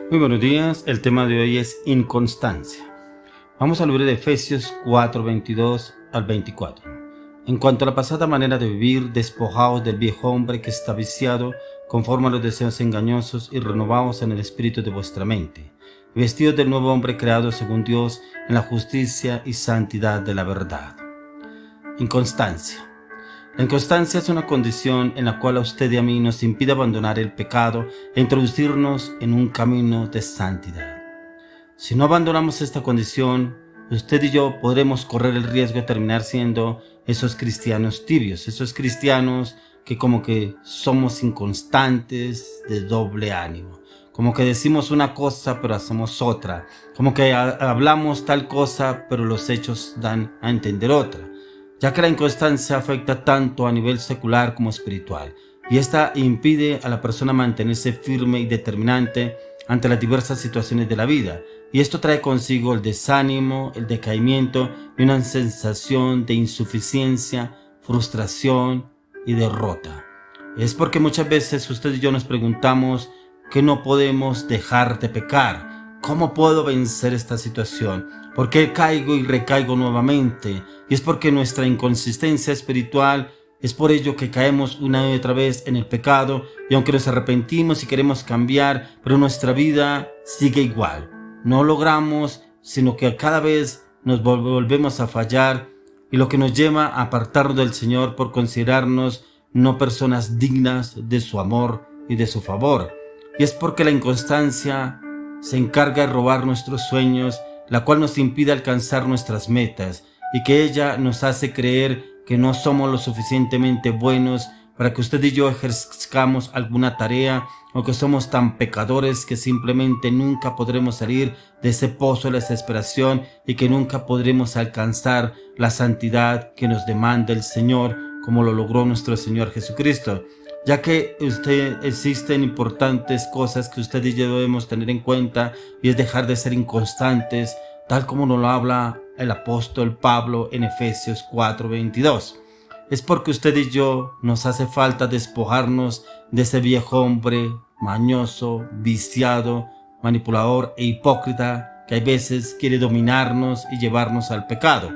Muy buenos días, el tema de hoy es inconstancia. Vamos al libro de Efesios 4, 22 al 24. En cuanto a la pasada manera de vivir, despojaos del viejo hombre que está viciado conforme a los deseos engañosos y renovaos en el espíritu de vuestra mente, vestidos del nuevo hombre creado según Dios en la justicia y santidad de la verdad. Inconstancia. La inconstancia es una condición en la cual a usted y a mí nos impide abandonar el pecado e introducirnos en un camino de santidad. Si no abandonamos esta condición, usted y yo podremos correr el riesgo de terminar siendo esos cristianos tibios, esos cristianos que como que somos inconstantes, de doble ánimo. Como que decimos una cosa pero hacemos otra. Como que hablamos tal cosa pero los hechos dan a entender otra. Ya que la inconstancia afecta tanto a nivel secular como espiritual, y esta impide a la persona mantenerse firme y determinante ante las diversas situaciones de la vida, y esto trae consigo el desánimo, el decaimiento y una sensación de insuficiencia, frustración y derrota. Es porque muchas veces usted y yo nos preguntamos que no podemos dejar de pecar. ¿Cómo puedo vencer esta situación? ¿Por qué caigo y recaigo nuevamente? Y es porque nuestra inconsistencia espiritual es por ello que caemos una y otra vez en el pecado, y aunque nos arrepentimos y queremos cambiar, pero nuestra vida sigue igual. No logramos, sino que cada vez nos volvemos a fallar, y lo que nos lleva a apartarnos del Señor por considerarnos no personas dignas de su amor y de su favor. Y es porque la inconstancia se encarga de robar nuestros sueños, la cual nos impide alcanzar nuestras metas, y que ella nos hace creer que no somos lo suficientemente buenos para que usted y yo ejerzamos alguna tarea, o que somos tan pecadores que simplemente nunca podremos salir de ese pozo de la desesperación y que nunca podremos alcanzar la santidad que nos demanda el Señor, como lo logró nuestro Señor Jesucristo. Ya que existen importantes cosas que usted y yo debemos tener en cuenta, y es dejar de ser inconstantes, tal como nos lo habla el apóstol Pablo en Efesios 4:22. Es porque usted y yo nos hace falta despojarnos de ese viejo hombre mañoso, viciado, manipulador e hipócrita que a veces quiere dominarnos y llevarnos al pecado.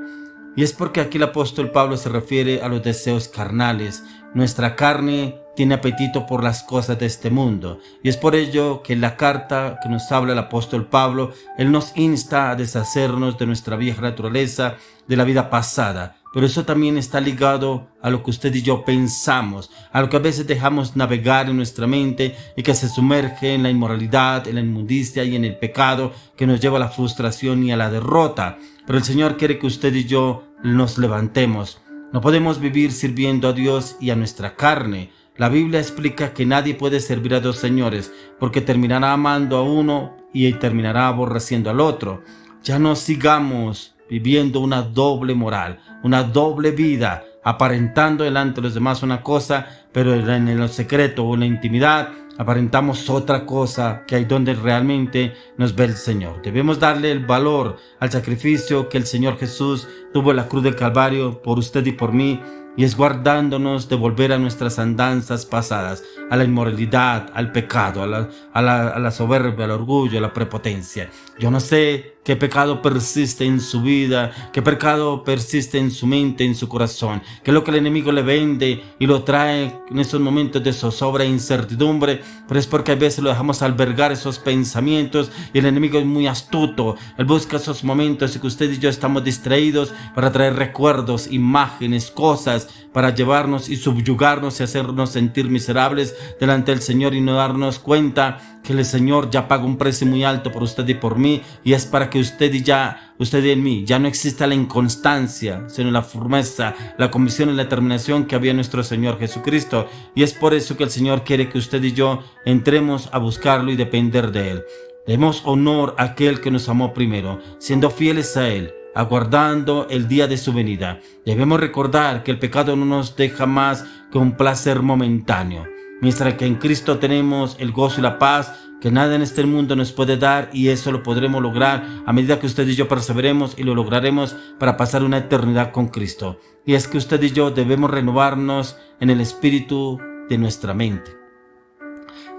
Y es porque aquí el apóstol Pablo se refiere a los deseos carnales. Nuestra carne tiene apetito por las cosas de este mundo, y es por ello que en la carta que nos habla el apóstol Pablo, él nos insta a deshacernos de nuestra vieja naturaleza, de la vida pasada. Pero eso también está ligado a lo que usted y yo pensamos, a lo que a veces dejamos navegar en nuestra mente y que se sumerge en la inmoralidad, en la inmundicia y en el pecado, que nos lleva a la frustración y a la derrota. Pero el Señor quiere que usted y yo nos levantemos. No podemos vivir sirviendo a Dios y a nuestra carne. La Biblia explica que nadie puede servir a dos señores, porque terminará amando a uno y terminará aborreciendo al otro. Ya no sigamos viviendo una doble moral, una doble vida, aparentando delante de los demás una cosa, pero en lo secreto o en la intimidad aparentamos otra cosa, que hay donde realmente nos ve el Señor. Debemos darle el valor al sacrificio que el Señor Jesús tuvo en la cruz del Calvario por usted y por mí, y es guardándonos de volver a nuestras andanzas pasadas, a la inmoralidad, al pecado, a la soberbia, al orgullo, a la prepotencia. Yo no sé qué pecado persiste en su vida, qué pecado persiste en su mente, en su corazón, qué es lo que el enemigo le vende y lo trae en esos momentos de zozobra e incertidumbre, pero es porque a veces lo dejamos albergar esos pensamientos, y el enemigo es muy astuto. Él busca esos momentos en que usted y yo estamos distraídos para traer recuerdos, imágenes, cosas, para llevarnos y subyugarnos y hacernos sentir miserables delante del Señor, y no darnos cuenta que el Señor ya pagó un precio muy alto por usted y por mí, y es para que usted y en mí ya no exista la inconstancia, sino la firmeza, la convicción y la determinación que había en nuestro Señor Jesucristo. Y es por eso que el Señor quiere que usted y yo entremos a buscarlo y depender de Él. Demos honor a aquel que nos amó primero, siendo fieles a Él, aguardando el día de su venida. Debemos recordar que el pecado no nos deja más que un placer momentáneo, mientras que en Cristo tenemos el gozo y la paz que nada en este mundo nos puede dar, y eso lo podremos lograr a medida que usted y yo perseveremos, y lo lograremos para pasar una eternidad con Cristo. Y es que usted y yo debemos renovarnos en el espíritu de nuestra mente.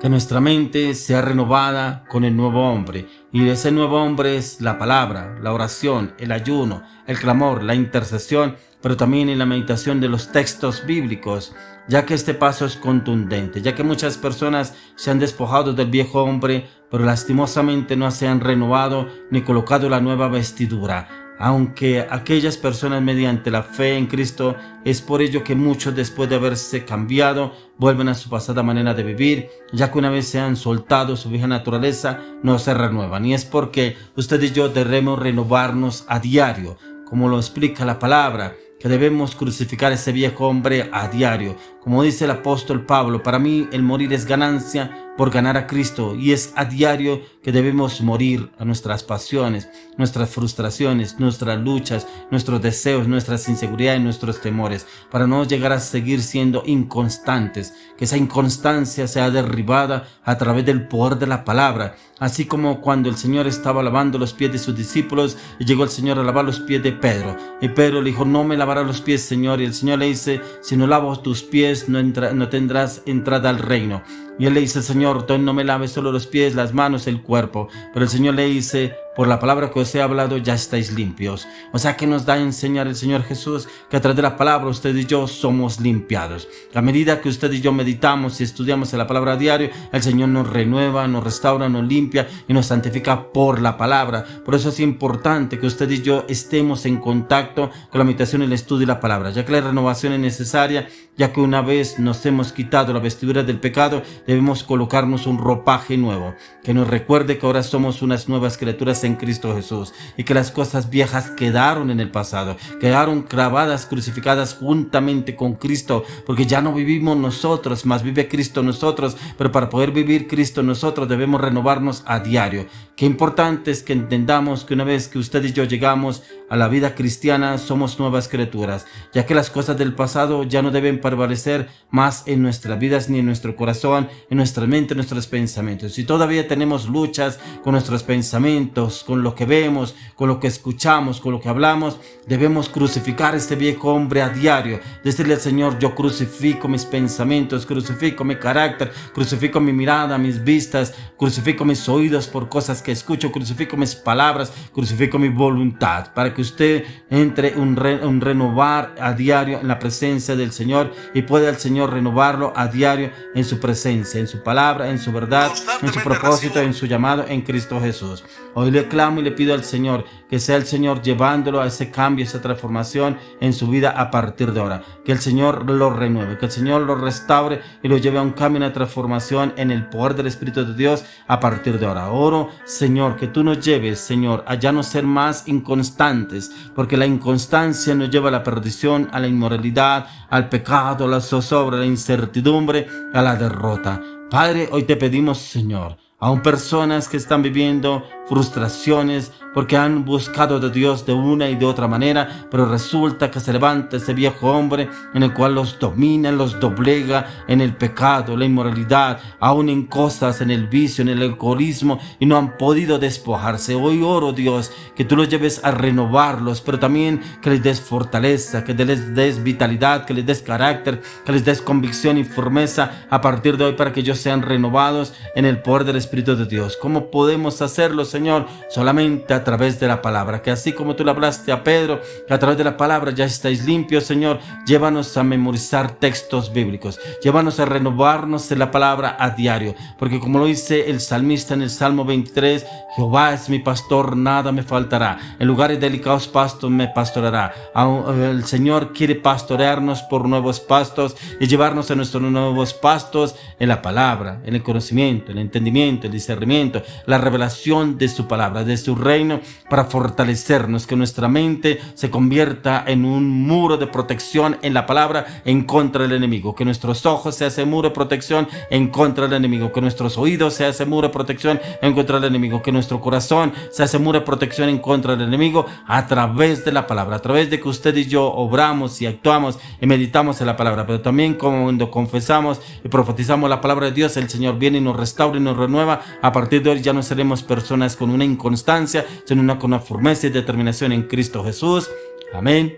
que nuestra mente sea renovada con el nuevo hombre. Y ese nuevo hombre es la palabra, la oración, el ayuno, el clamor, la intercesión, pero también en la meditación de los textos bíblicos, ya que este paso es contundente, ya que muchas personas se han despojado del viejo hombre, pero lastimosamente no se han renovado ni colocado la nueva vestidura. Aunque aquellas personas mediante la fe en Cristo, es por ello que muchos después de haberse cambiado vuelven a su pasada manera de vivir, ya que una vez se han soltado su vieja naturaleza no se renuevan. Y es porque usted y yo debemos renovarnos a diario, como lo explica la palabra, que debemos crucificar ese viejo hombre a diario. Como dice el apóstol Pablo, para mí el morir es ganancia por ganar a Cristo, y es a diario que debemos morir a nuestras pasiones, nuestras frustraciones, nuestras luchas, nuestros deseos, nuestras inseguridades, nuestros temores, para no llegar a seguir siendo inconstantes, que esa inconstancia sea derribada a través del poder de la palabra, así como cuando el Señor estaba lavando los pies de sus discípulos y llegó el Señor a lavar los pies de Pedro, y Pedro le dijo: no me lavarás los pies, Señor, y el Señor le dice: si no lavo tus pies no tendrás entrada al reino. Y él le dice: Señor, tú no me laves solo los pies, las manos, el cuerpo. Pero el Señor le dice: por la palabra que os he hablado ya estáis limpios. O sea que nos da a enseñar el Señor Jesús que a través de la palabra usted y yo somos limpiados. A medida que usted y yo meditamos y estudiamos en la palabra a diario, el Señor nos renueva, nos restaura, nos limpia y nos santifica por la palabra. Por eso es importante que usted y yo estemos en contacto con la meditación, el estudio y la palabra, ya que la renovación es necesaria, ya que una vez nos hemos quitado la vestidura del pecado, debemos colocarnos un ropaje nuevo, que nos recuerde que ahora somos unas nuevas criaturas en Cristo Jesús, y que las cosas viejas quedaron en el pasado, quedaron clavadas, crucificadas juntamente con Cristo, porque ya no vivimos nosotros, más vive Cristo en nosotros. Pero para poder vivir Cristo en nosotros debemos renovarnos a diario. Qué importante es que entendamos que una vez que usted y yo llegamos a la vida cristiana, somos nuevas criaturas, ya que las cosas del pasado ya no deben prevalecer más en nuestras vidas, ni en nuestro corazón, en nuestra mente, en nuestros pensamientos. Si todavía tenemos luchas con nuestros pensamientos, con lo que vemos, con lo que escuchamos, con lo que hablamos, debemos crucificar este viejo hombre a diario. Decirle al Señor: yo crucifico mis pensamientos, crucifico mi carácter, crucifico mi mirada, mis vistas, crucifico mis oídos por cosas que escucho, crucifico mis palabras, crucifico mi voluntad, para que usted entre un renovar a diario en la presencia del Señor, y pueda el Señor renovarlo a diario en su presencia, en su palabra, en su verdad, en su propósito, en su llamado en Cristo Jesús. Hoy le clamo y le pido al Señor que sea el Señor llevándolo a ese cambio, esa transformación en su vida a partir de ahora. Que el Señor lo renueve, que el Señor lo restaure y lo lleve a un cambio, una transformación en el poder del Espíritu de Dios a partir de ahora. Oro, Señor, que tú nos lleves, Señor, a ya no ser más inconstantes, porque la inconstancia nos lleva a la perdición, a la inmoralidad, al pecado, a la zozobra, a la incertidumbre, a la derrota. Padre, hoy te pedimos, Señor, aún personas que están viviendo frustraciones porque han buscado de Dios de una y de otra manera, pero resulta que se levanta ese viejo hombre en el cual los domina, los doblega en el pecado, la inmoralidad, aún en cosas, en el vicio, en el alcoholismo, y no han podido despojarse. Hoy oro, Dios, que tú los lleves a renovarlos, pero también que les des fortaleza, que les des vitalidad, que les des carácter, que les des convicción y firmeza a partir de hoy, para que ellos sean renovados en el poder del Espíritu de Dios. ¿Cómo podemos hacerlo, Señor? Solamente a través de la palabra, que así como tú le hablaste a Pedro, que a través de la palabra ya estáis limpios, Señor. Llévanos a memorizar textos bíblicos, llévanos a renovarnos en la palabra a diario, porque como lo dice el salmista en el Salmo 23, Jehová es mi pastor, nada me faltará, en lugares delicados pastos me pastoreará. El Señor quiere pastorearnos por nuevos pastos y llevarnos a nuestros nuevos pastos en la palabra, en el conocimiento, el entendimiento, el discernimiento, la revelación de su palabra, de su reino, para fortalecernos, que nuestra mente se convierta en un muro de protección en la palabra en contra del enemigo, que nuestros ojos se hace muro de protección en contra del enemigo, que nuestros oídos se hace muro de protección en contra del enemigo, que nuestro corazón se hace muro de protección en contra del enemigo a través de la palabra, a través de que usted y yo obramos y actuamos y meditamos en la palabra. Pero también cuando confesamos y profetizamos la palabra de Dios, el Señor viene y nos restaura y nos renueva. A partir de hoy ya no seremos personas con una inconstancia, sino con una firmeza y determinación en Cristo Jesús. Amén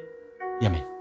y amén.